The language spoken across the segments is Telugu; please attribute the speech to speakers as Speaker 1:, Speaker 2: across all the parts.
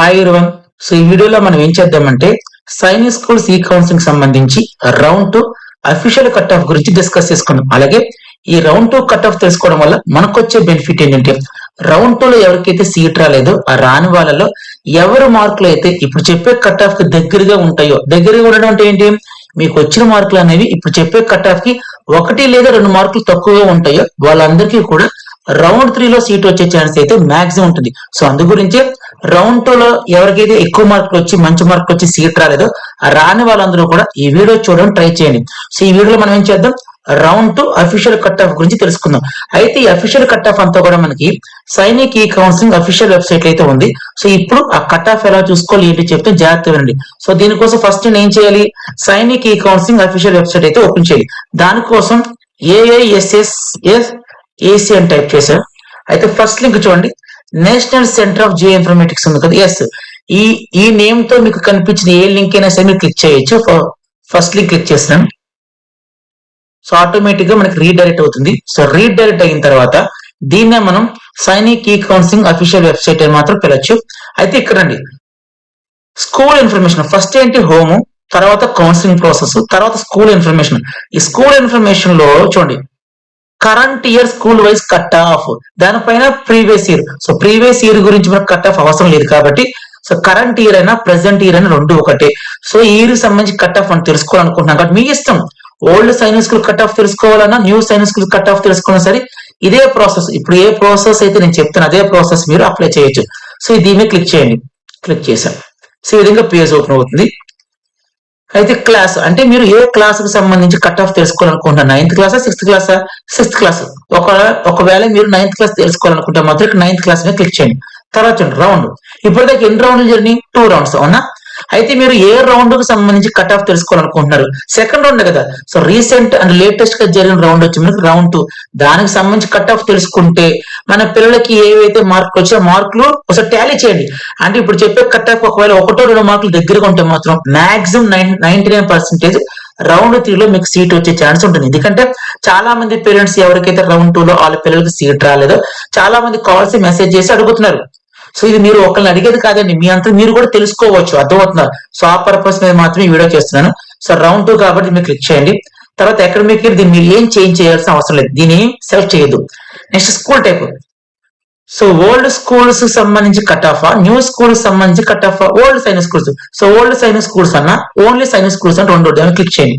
Speaker 1: Hi everyone. సో ఈ వీడియోలో మనం ఏం చేద్దామంటే సైనిక్ స్కూల్స్ ఈ కౌన్సిలింగ్ సంబంధించి రౌండ్ 2 అఫీషియల్ కట్ ఆఫ్ గురించి డిస్కస్ చేసుకుందాం. అలాగే ఈ రౌండ్ 2 కట్ ఆఫ్ తెలుసుకోవడం వల్ల మనకు వచ్చే బెనిఫిట్ ఏంటంటే రౌండ్ 2 లో ఎవరికైతే సీట్ రాలేదో ఆ రాని వాళ్ళలో ఎవరు మార్కులు అయితే ఇప్పుడు చెప్పే కట్ ఆఫ్ కి దగ్గరగా ఉంటాయో, దగ్గరగా ఉండడం అంటే ఏంటి, మీకు వచ్చిన మార్కులు అనేవి ఇప్పుడు చెప్పే కట్ ఆఫ్ కి 1 లేదా 2 మార్కులు తక్కువగా ఉంటాయో వాళ్ళందరికీ కూడా రౌండ్ 3 లో సీట్ వచ్చే ఛాన్స్ అయితే మాక్సిమం ఉంటుంది. సో అందు గురించి రౌండ్ 2 లో ఎవరికైతే ఎక్కువ మార్కులు వచ్చి మంచి మార్కులు వచ్చి సీట్ రాలేదో ఆ రాని వాళ్ళందరూ కూడా ఈ వీడియో చూడడం ట్రై చేయండి. సో ఈ వీడియోలో మనం ఏం చేద్దాం, రౌండ్ 2 అఫీషియల్ కట్ ఆఫ్ గురించి తెలుసుకుందాం. అయితే ఈ అఫీషియల్ కట్ ఆఫ్ అంతా కూడా మనకి సైనిక్ ఈ కౌన్సిలింగ్ అఫీషియల్ వెబ్సైట్ అయితే ఉంది. సో ఇప్పుడు ఆ కట్ ఆఫ్ ఎలా చూసుకోవాలి ఏంటి చెప్తే జాగ్రత్త వినండి. సో దీనికోసం ఫస్ట్ నేను ఏం చేయాలి, సైనిక్ ఈ కౌన్సిలింగ్ అఫీషియల్ వెబ్సైట్ అయితే ఓపెన్ చేయాలి. దానికోసం ఏఐఎస్ఎస్ఏసి అని టైప్ చేశారు. అయితే ఫస్ట్ లింక్ చూడండి, national centre of Jio informatics ఉంది కదా, ఎస్ ఈ నేమ్ తో మీకు కనిపించిన ఏ లింక్ అయినా సరే మీరు క్లిక్ చేయొచ్చు. ఫస్ట్ లింక్ క్లిక్ చేస్తాను. సో ఆటోమేటిక్ గా మనకి రీడైరెక్ట్ అవుతుంది. సో రీడైరెక్ట్ అయిన తర్వాత దీన్నే మనం సైనిక్ ఈ కౌన్సిలింగ్ అఫీషియల్ వెబ్సైట్ అని మాత్రం పిలవచ్చు. అయితే ఇక్కడ రండి, స్కూల్ ఇన్ఫర్మేషన్ ఫస్ట్ ఏంటి, హోమ్, తర్వాత కౌన్సిలింగ్ ప్రాసెస్, తర్వాత స్కూల్ ఇన్ఫర్మేషన్. ఈ స్కూల్ ఇన్ఫర్మేషన్ లో చూడండి current year school wise cut off, దానిపైన previous year. So previous year గురించి మనకు కట్ ఆఫ్ అవసరం లేదు కాబట్టి సో కరెంట్ ఇయర్ అయినా ప్రెసెంట్ ఇయర్ అయినా రెండు ఒకటే. సో ఈ ఇయర్ సంబంధించి కట్ ఆఫ్ అని తెలుసుకోవాలనుకుంటున్నాం కాబట్టి మీ ఇష్టం, old Sainik school cut off తెలుసుకోవాలన్నా new Sainik school cut off తెలుసుకోవాలన్నా సరే ఇదే ప్రాసెస్. ఇప్పుడు ఏ ప్రాసెస్ అయితే నేను చెప్తాను అదే ప్రాసెస్ మీరు అప్లై చేయొచ్చు. సో దీన్ని క్లిక్ చేయండి. క్లిక్ చేశాం. సో ఈ విధంగా పేజ్ ఓపెన్ అవుతుంది. అయితే క్లాస్ అంటే మీరు ఏ క్లాస్ కి సంబంధించి కట్ ఆఫ్ తెలుసుకోవాలనుకుంటున్నారు, 9th క్లాసా 6th క్లాసా 6th క్లాస్. ఒకవేళ మీరు 9th క్లాస్ తెలుసుకోవాలనుకుంటే మాత్రం 9th క్లాస్ మీద క్లిక్ చేయండి. తర్వాత రౌండ్, ఇప్పటిదాకా ఎన్ని రౌండ్లు జరిగినాయి, 2 రౌండ్స్ అవునా. అయితే మీరు ఏ రౌండ్ కి సంబంధించి కట్ ఆఫ్ తెలుసుకోవాలనుకుంటున్నారు, సెకండ్ రౌండ్ కదా. సో రీసెంట్ అండ్ లేటెస్ట్ గా జరిగిన రౌండ్ వచ్చి మనకి రౌండ్ 2. దానికి సంబంధించి కట్ ఆఫ్ తెలుసుకుంటే మన పిల్లలకి ఏవైతే మార్కులు వచ్చాయో మార్కులు ఒకసారి టాలీ చేయండి. అంటే ఇప్పుడు చెప్పే కట్ ఆఫ్ ఒకవేళ 1-2 మార్కులు దగ్గరగా ఉంటే మాత్రం మాక్సిమం 99% రౌండ్ 3 లో మీకు సీట్ వచ్చే ఛాన్స్ ఉంటుంది. ఎందుకంటే చాలా మంది పేరెంట్స్ ఎవరికైతే రౌండ్ 2 లో వాళ్ళ పిల్లలకి సీట్ రాలేదో చాలా మంది కాల్స్ మెసేజ్ చేసి అడుగుతున్నారు. సో ఇది మీరు ఒకరిని అడిగేది కాదండి, మీ అంతా మీరు కూడా తెలుసుకోవచ్చు, అర్థమవుతున్నారు. సో ఆ పర్పస్ మీద మాత్రమే ఈ వీడియో చేస్తున్నాను. సో రౌండ్ 2 కాబట్టి మీరు క్లిక్ చేయండి. తర్వాత అకాడమిక్ ఇయర్ దీన్ని మీరు ఏం చేంజ్ చేయాల్సిన అవసరం లేదు, దీన్ని సెలెక్ట్ చేయొద్దు. Next school type. So old schools సంబంధించి కట్ ఆఫ్, న్యూ స్కూల్స్ సంబంధించి cut of, old Sainik schools. So old Sainik schools అన్నా ఓన్లీ సైనిక్ స్కూల్స్ అని రెండు క్లిక్ చేయండి.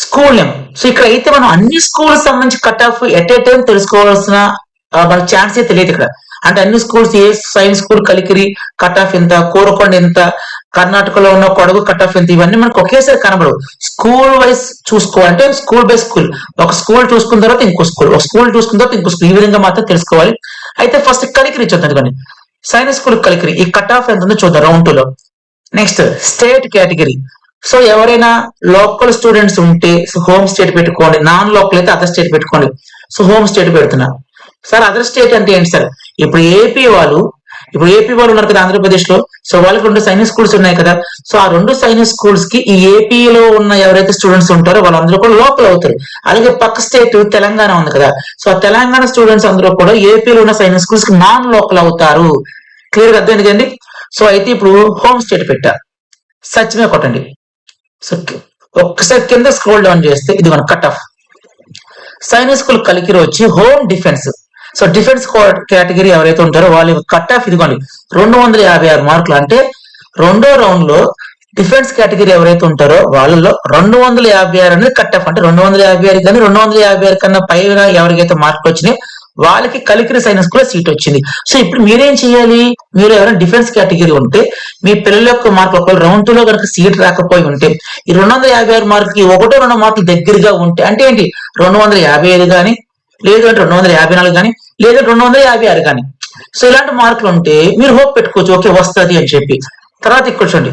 Speaker 1: School name. సో ఇక్కడ అయితే మనం అన్ని స్కూల్స్ సంబంధించి cut off at a time తెలుసుకోవాల్సిన మనకు ఛాన్సే తెలియదు ఇక్కడ. అంటే అన్ని స్కూల్స్, ఏ science school Kalikiri cut off ఎంత, కోరకొండ ఎంత, కర్ణాటకలో ఉన్న కొడగు కట్ ఆఫ్ ఎంత, ఇవన్నీ మనకు ఒకేసారి కనబడవు. స్కూల్ వైజ్ చూసుకోవాలంటే స్కూల్ బై స్కూల్, ఒక స్కూల్ చూసుకున్న తర్వాత ఇంకో స్కూల్, ఒక స్కూల్ చూసుకున్న తర్వాత ఇంకో స్కూల్, ఈ విధంగా మాత్రం తెలుసుకోవాలి. అయితే ఫస్ట్ కలికిరి చూద్దాం. కానీ సైన్స్ స్కూల్ కలికిరి ఈ కట్ ఆఫ్ ఎంత ఉందో చూద్దాం రౌండ్ 2 లో. Next state category. సో ఎవరైనా లోకల్ స్టూడెంట్స్ ఉంటే హోమ్ స్టేట్ పెట్టుకోండి, నాన్ లోకల్ అయితే అదర్ స్టేట్ పెట్టుకోండి. సో హోమ్ స్టేట్ పెడుతున్నా. సార్ అదర్ స్టేట్ అంటే ఏంటి సార్, ఇప్పుడు ఏపీ వాళ్ళు ఉన్నారు కదా ఆంధ్రప్రదేశ్ లో. సో వాళ్ళకి 2 సైనిక్ స్కూల్స్ ఉన్నాయి కదా. సో ఆ 2 సైనిక్ స్కూల్స్ కి ఈ ఏపీలో ఉన్న ఎవరైతే స్టూడెంట్స్ ఉంటారో వాళ్ళందరూ కూడా లోకల్ అవుతారు. అలాగే పక్క స్టేట్ తెలంగాణ ఉంది కదా. సో ఆ తెలంగాణ స్టూడెంట్స్ అందరూ కూడా ఏపీలో ఉన్న సైనిక్ స్కూల్స్ కి నాన్ లోకల్ అవుతారు. క్లియర్ గా అర్థమైంది కదండి. సో అయితే ఇప్పుడు హోమ్ స్టేట్ పెట్టా, సచ్ మీద కొట్టండి. సో ఒక్కసారి కింద స్క్రోల్ డౌన్ చేస్తే ఇది మన cut off. Sainik school Kalikiri వచ్చి home defence. So defence category ఎవరైతే ఉంటారో వాళ్ళ కట్ ఆఫ్ ఇదిగోండి 256 మార్కులు. అంటే రెండో రౌండ్ లో డిఫెన్స్ కేటగిరీ ఎవరైతే ఉంటారో వాళ్ళలో 256 అనేది కట్ ఆఫ్. అంటే 256 కానీ 256 కన్నా పైన ఎవరికైతే మార్కులు వచ్చినాయి వాళ్ళకి కలికిరి సైనిక్ స్కూల్ సీట్ వచ్చింది. సో ఇప్పుడు మీరేం చేయాలి, మీరు ఎవరైనా డిఫెన్స్ కేటగిరీ ఉంటే మీ పిల్లల యొక్క మార్కులు ఒకవేళ రౌండ్ 2 లో కనుక సీట్ రాకపోయి ఉంటే ఈ 256 మార్కులకి 1-2 మార్కులు దగ్గరగా ఉంటే, అంటే ఏంటి 255 కానీ, లేదు అంటే 254 కానీ, లేదా 256 కానీ. సో ఇలాంటి మార్కులు ఉంటే మీరు హోప్ పెట్టుకోవచ్చు, ఓకే వస్తుంది అని చెప్పి. తర్వాత ఇక్కడ చూడండి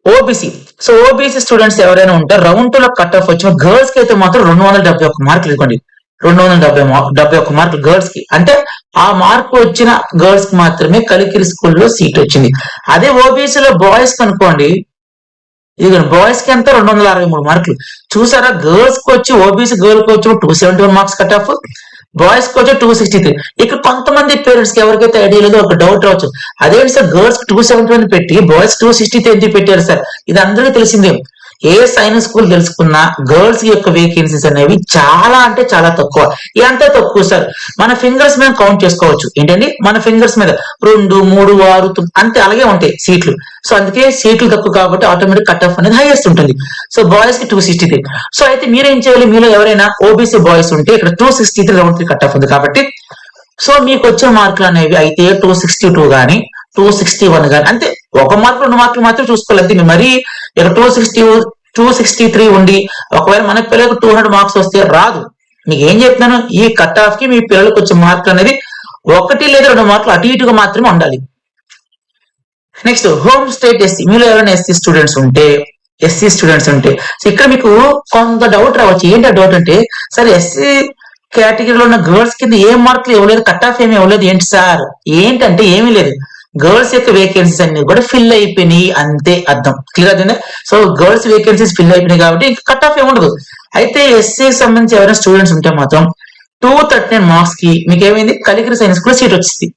Speaker 1: ఓబీసీ. సో ఓబీసీ స్టూడెంట్స్ ఎవరైనా ఉంటే రౌండ్ 2 లో కట్ ఆఫ్ వచ్చిన గర్ల్స్ కి అయితే మాత్రం 271 మార్కులు ఇవ్వండి. 271 మార్కులు గర్ల్స్ కి. అంటే ఆ మార్కు వచ్చిన గర్ల్స్ కి మాత్రమే కలికిరి స్కూల్లో సీట్ వచ్చింది. అదే ఓబీసీలో బాయ్స్ కి అనుకోండి, ఇది బాయ్స్ కి ఎంత 263 మార్కులు. చూసారా, గర్ల్స్ కి వచ్చి ఓబీసీ గర్ల్ కి వచ్చి 271 మార్క్స్ కట్ ఆఫ్, బాయ్స్ కి వచ్చి 263. ఇక్కడ కొంతమంది పేరెంట్స్ కి ఎవరికైతే ఐడియా లేదో ఒక డౌట్ రావచ్చు, అదేంటి సార్ గర్ల్స్ కి 271 పెట్టి బాయ్స్ 263 ఎందుకు పెట్టారు సార్? ఇది అందరికీ తెలిసిందే. ఏ సైన్స్ స్కూల్ తెలుసుకున్నా గర్ల్స్ యొక్క వేకెన్సీస్ అనేవి చాలా అంటే చాలా తక్కువ. ఎంత తక్కువ సార్, మన ఫింగర్స్ మీద కౌంట్ చేసుకోవచ్చు. ఏంటండి, మన ఫింగర్స్ మీద 2, 3, 6 అంతే అలాగే ఉంటాయి సీట్లు. సో అందుకే సీట్లు తక్కువ కాబట్టి ఆటోమేటిక్ కట్ ఆఫ్ అనేది హైయెస్ట్ ఉంటుంది. సో బాయ్స్ కి 263. సో అయితే మీరేం చేయాలి, మీలో ఎవరైనా ఓబీసీ బాయ్స్ ఉంటే ఇక్కడ 263 రౌండ్ 3 కట్ ఆఫ్ ఉంది కాబట్టి సో మీకు వచ్చే మార్కులు అనేవి అయితే 262 గానీ 261 గానీ, అంతే ఒక మార్కు 2 మార్కులు మాత్రం చూసుకోవాలి అంతే. మరి ఇక్కడ 263 ఉండి ఒకవేళ మన పిల్లలకు 200 మార్క్స్ వస్తే రాదు. మీకు ఏం చెప్తున్నాను, ఈ కట్ ఆఫ్ కి మీ పిల్లలకు వచ్చే మార్కులు అనేది 1 లేదా 2 మార్కులు అటు ఇటుగా మాత్రమే ఉండాలి. నెక్స్ట్ హోమ్ స్టేట్ ఎస్సీ, మీలో ఎవరైనా ఎస్సీ స్టూడెంట్స్ ఉంటే సో ఇక్కడ మీకు కొంత డౌట్ రావచ్చు. ఏంటి ఆ డౌట్ అంటే, సార్ ఎస్సీ కేటగిరీలో ఉన్న గర్ల్స్ కింద ఏ మార్కులు ఇవ్వలేదు, కట్ ఆఫ్ ఏమి ఇవ్వలేదు ఏంటి సార్? ఏంటంటే ఏమీ లేదు, గర్ల్స్ యొక్క వేకెన్సీస్ అన్ని కూడా ఫిల్ అయిపోయినాయి అంతే అర్థం. క్లియర్ అవుతుంది. సో గర్ల్స్ వేకెన్సీస్ ఫిల్ అయిపోయినాయి కాబట్టి ఇంకా కట్ ఆఫ్ ఏముండదు. అయితే ఎస్సీకి సంబంధించి ఎవరైనా స్టూడెంట్స్ ఉంటే మాత్రం 239 మార్క్స్ కి మీకు ఏమైంది, కలిగిరి సైన్స్ కూడా సీట్ వచ్చింది.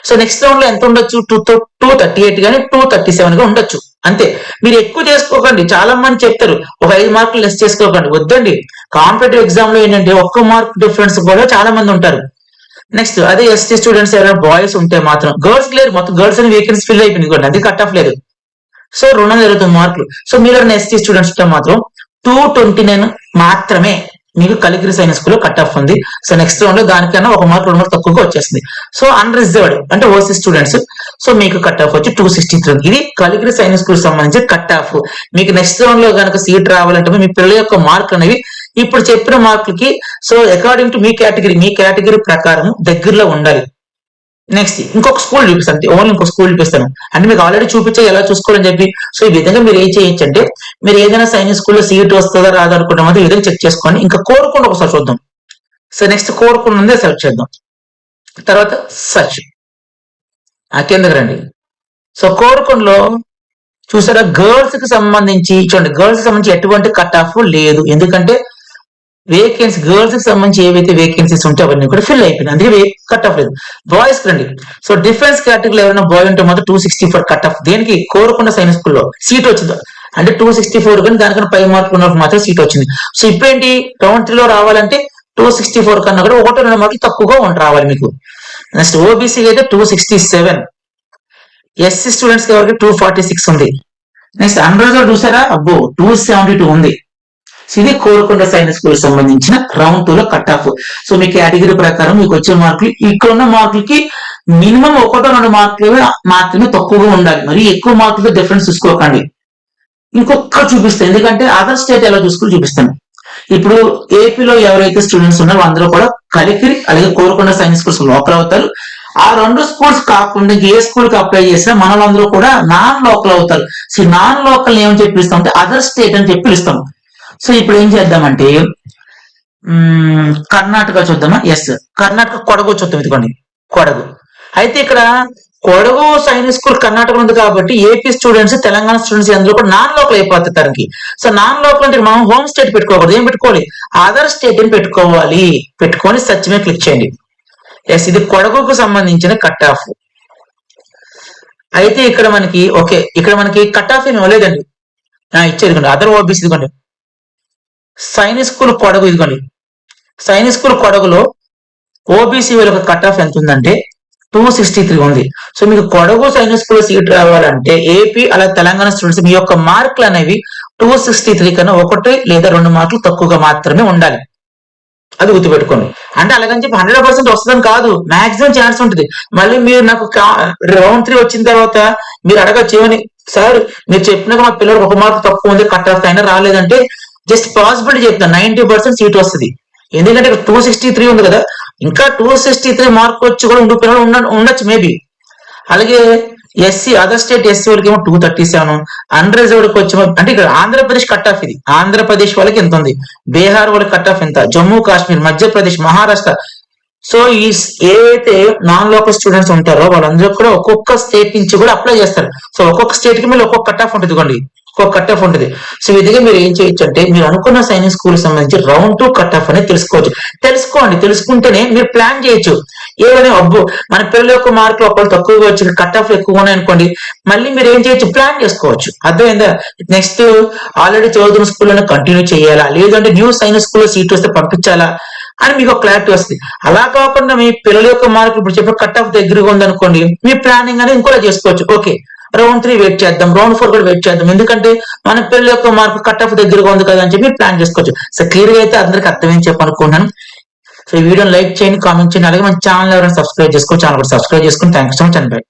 Speaker 1: సో నెక్స్ట్ రౌండ్ లో ఎంత ఉండొచ్చు, 238 కానీ 237 గా ఉండొచ్చు అంతే. మీరు ఎక్కువ చేసుకోకండి, చాలా మంది చెప్తారు ఒక 5 మార్కులు లెస్ చేసుకోకండి, వద్దండి. కాంపిటేటివ్ ఎగ్జామ్ లో ఏంటంటే 1 మార్క్ డిఫరెన్స్ కూడా చాలా మంది ఉంటారు. నెక్స్ట్ అదే ఎస్టీ స్టూడెంట్స్ ఎవరైనా బాయ్స్ ఉంటే మాత్రం, గర్ల్స్ లేదు, మొత్తం గర్ల్స్ అని వేకెన్సీ ఫిల్ అయిపోయింది కూడా, అది కట్ ఆఫ్ లేదు. సో 229 మార్కులు. సో మీరు ఎస్టీ స్టూడెంట్స్ ఉంటే మాత్రం 229 మాత్రమే మీకు కలిగిరి సైన్స్ స్కూల్ లో కట్ ఆఫ్ ఉంది. సో నెక్స్ట్ రౌండ్ లో దానికన్నా 1 మార్క్ 2 మార్క్ తక్కువగా వచ్చేస్తుంది. సో అన్రిజర్వ్డ్ అంటే ఓసీ స్టూడెంట్స్, సో మీకు కట్ ఆఫ్ వచ్చి 263. ఇది కలిగిరి సైన్స్ స్కూల్ సంబంధించి కట్ ఆఫ్. మీకు నెక్స్ట్ రౌండ్ లో కనుక సీట్ రావాలంటే మీ పిల్లల యొక్క మార్కులు అనేవి ఇప్పుడు చెప్పిన మార్కులకి సో అకార్డింగ్ టు మీ కేటగిరీ ప్రకారం దగ్గరలో ఉండాలి. నెక్స్ట్ ఇంకొక స్కూల్ చూపిస్తాను, ఓన్లీ ఇంకొక స్కూల్ చూపిస్తాను అంటే మీకు ఆల్రెడీ చూపించే ఎలా చూసుకోవాలని చెప్పి. సో ఈ విధంగా మీరు ఏం చేయొచ్చు అంటే, మీరు ఏదైనా సైన్స్ స్కూల్లో సీట్ వస్తుందా రాదా అనుకుంటే మాత్రం ఈ విధంగా చెక్ చేసుకోండి. ఇంకా కోరుకుండా ఒకసారి చూద్దాం. సో నెక్స్ట్ కోరుకుండా ఉందే సెర్చ్ చేద్దాం. తర్వాత సర్చ్ కిందకి రండి. సో కోరుకుండలో చూసారా, గర్ల్స్ కి సంబంధించి చూడండి, గర్ల్స్ కి సంబంధించి ఎటువంటి కట్ ఆఫ్ లేదు. ఎందుకంటే వేకెన్సీ గర్ల్స్ కి సంబంధించి ఏవైతే వేకెన్సీస్ ఉంటే అవన్నీ కూడా ఫిల్ అయిపోయింది, అందుకే కట్ ఆఫ్ లేదు. బాయ్స్ కి రండి. సో డిఫెన్స్ కేటగిరీలో ఎవరైనా బాయ్ ఉంటే మాత్రం 264 కట్ ఆఫ్. దేనికి, కోరుకొండ సైన్స్ స్కూల్లో సీట్ వచ్చింది అంటే 264 కానీ దానికన్నా 5 మార్కులు ఉన్నప్పుడు మాత్రం సీట్ వచ్చింది. సో ఇప్పుడేంటి, రౌండ్ 3 లో రావాలంటే 264 కన్నా కూడా 1-2 మార్కులు తక్కువగా రావాలి మీకు. నెక్స్ట్ ఓబీసీ అయితే 267, ఎస్సీ స్టూడెంట్స్ కి ఎవరికి 246 ఉంది. నెక్స్ట్ అన్రిజర్వ్డ్ చూసారా, అబ్బో 272 ఉంది. ఇది కోరుకొండ సైన్స్ స్కూల్ సంబంధించిన రౌండ్ 2 లో కట్ ఆఫ్. సో మీ కేటగిరీ ప్రకారం మీకు వచ్చే మార్కులు ఇక్కడ ఉన్న మార్కులకి మినిమం 1-2 మార్కులు మాత్రమే తక్కువగా ఉండాలి, మరి ఎక్కువ మార్కులతో డిఫరెన్స్ చూసుకోకండి. ఇంకొక చూపిస్తాను, ఎందుకంటే అదర్ స్టేట్ ఎలా చూసుకుని చూపిస్తాను. ఇప్పుడు ఏపీలో ఎవరైతే స్టూడెంట్స్ ఉన్నారో అందరూ కూడా కలికిరి అలాగే కోరుకొండ సైన్స్ స్కూల్స్ లోకల్ అవుతారు. ఆ 2 స్కూల్స్ కాకుండా ఏ స్కూల్ కి అప్లై చేసినా మనలందరూ కూడా నాన్ లోకల్ అవుతారు. సో నాన్ లోకల్ ఏమని చెప్పి పిలుస్తాం అంటే అదర్ స్టేట్ అని చెప్పి పిలుస్తాం. సో ఇప్పుడు ఏం చేద్దామంటే కర్ణాటక చూద్దామా. ఎస్, కర్ణాటక కొడగు చూద్దాం. ఇదిగోండి కొడగు. అయితే ఇక్కడ కొడగు సైన్స్ స్కూల్ కర్ణాటక ఉంది కాబట్టి ఏపీ స్టూడెంట్స్ తెలంగాణ స్టూడెంట్స్ అందరూ కూడా నాన్ లోకల్ అయిపోతారు తనకి. సో నాన్ లోకల్ అంటే మనం హోమ్ స్టేట్ పెట్టుకోకూడదు, ఏం పెట్టుకోవాలి, అదర్ స్టేట్ అని పెట్టుకోవాలి. పెట్టుకొని సర్చ్ మీద క్లిక్ చేయండి. ఎస్, ఇది కొడగుకు సంబంధించిన కట్ ఆఫ్. అయితే ఇక్కడ మనకి ఓకే, ఇక్కడ మనకి కట్ ఆఫ్ ఏమి ఇవ్వలేదండి, ఇచ్చేది అదర్ ఓబీసీ. ఇదిగోండి సైన్స్ స్కూల్ కొడగు, ఇదిగోండి సైన్స్ స్కూల్ కొడగులో ఓబీసీ వాళ్ళకి కట్ ఆఫ్ ఎంత ఉందంటే 263 ఉంది. సో మీకు కొడగు సైన్స్ స్కూల్ సీట్ రావాలంటే ఏపీ అలా తెలంగాణ స్టూడెంట్స్ మీ యొక్క మార్కులు అనేవి 263 కన్నా 1 లేదా 2 మార్కులు తక్కువగా మాత్రమే ఉండాలి. అది గుర్తుపెట్టుకోండి. అంటే అలాగని చెప్పి 100% వస్తుందని కాదు, మాక్సిమం ఛాన్స్ ఉంటుంది. మళ్ళీ మీరు నాకు రౌండ్ 3 వచ్చిన తర్వాత మీరు అడగచ్చు ఏమని, సార్ మీరు చెప్పినాక మా పిల్లలకు 1 మార్కు తక్కువ ఉంది, కట్ ఆఫ్ అయినా రాలేదంటే జస్ట్ పాసిబిలిటీ చెప్తాను, 90% సీట్ వస్తుంది. ఎందుకంటే ఇక్కడ 263 ఉంది కదా, ఇంకా 263 మార్క్ వచ్చి కూడా ఉండొచ్చు మేబీ. అలాగే ఎస్సీ అదర్ స్టేట్ ఎస్సీ వాళ్ళకి ఏమో 237, అన్రిజర్వ్డ్ కి వచ్చేమో అంటే ఇక్కడ ఆంధ్రప్రదేశ్ కట్ ఆఫ్. ఇది ఆంధ్రప్రదేశ్ వాళ్ళకి ఎంత ఉంది, బీహార్ వాళ్ళకి కట్ ఆఫ్ ఎంత, జమ్మూ కాశ్మీర్, మధ్యప్రదేశ్, మహారాష్ట్ర, సో ఏవైతే నాన్ లోకల్ స్టూడెంట్స్ ఉంటారో వాళ్ళందరూ కూడా ఒక్కొక్క స్టేట్ నుంచి కూడా అప్లై చేస్తారు. సో ఒక్కొక్క స్టేట్ కి మళ్ళీ ఒక్కొక్క కట్ ఆఫ్ ఉంటుంది కొండి, ఒక్కొక్క కట్ ఆఫ్ ఉంటుంది. సో విధిగా మీరు ఏం చేయొచ్చు అంటే మీరు అనుకున్న సైనిక్ స్కూల్ సంబంధించి రౌండ్ 2 కట్ ఆఫ్ అనేది తెలుసుకోవచ్చు. తెలుసుకుంటేనే మీరు ప్లాన్ చేయొచ్చు. ఏమైనా అబ్బో మన పిల్లల యొక్క మార్కులు ఒకళ్ళు తక్కువగా వచ్చి కట్ ఆఫ్ ఎక్కువ ఉన్నాయి అనుకోండి, మళ్ళీ మీరు ఏం చేయొచ్చు, ప్లాన్ చేసుకోవచ్చు. అర్థమైందా? నెక్స్ట్ ఆల్రెడీ చదువుతున్న స్కూల్లోనే కంటిన్యూ చేయాలా, లేదంటే న్యూ సైన్స్ స్కూల్లో సీట్ వస్తే పంపించాలా అని మీకు ఒక క్లారిటీ వస్తుంది. అలా కాకుండా మీ పిల్లల యొక్క మార్కులు ఇప్పుడు చెప్పే కట్ ఆఫ్ దగ్గరగా ఉందనుకోండి, మీ ప్లానింగ్ అనేది ఇంకోలా చేసుకోవచ్చు. ఓకే, రౌండ్ 3 వెయిట్ చేద్దాం, రౌండ్ 4 కూడా వెయిట్ చేద్దాం, ఎందుకంటే మన పిల్లల యొక్క మార్కు కట్ ఆఫ్ దగ్గరగా ఉంది కదా అని చెప్పి ప్లాన్ చేసుకోవచ్చు. సో క్లియర్ గా అయితే అందరికి అర్థమని చెప్పనుకుంటున్నాను. సో ఈ వీడియోని లైక్ చేయండి, కామెంట్ చేయండి, అలాగే మన ఛానల్ ఎవరైనా సబ్స్క్రైబ్ చేసుకోవచ్చు, ఛానల్ కూడా సబ్స్క్రైబ్ చేసుకుని thank you so much and by.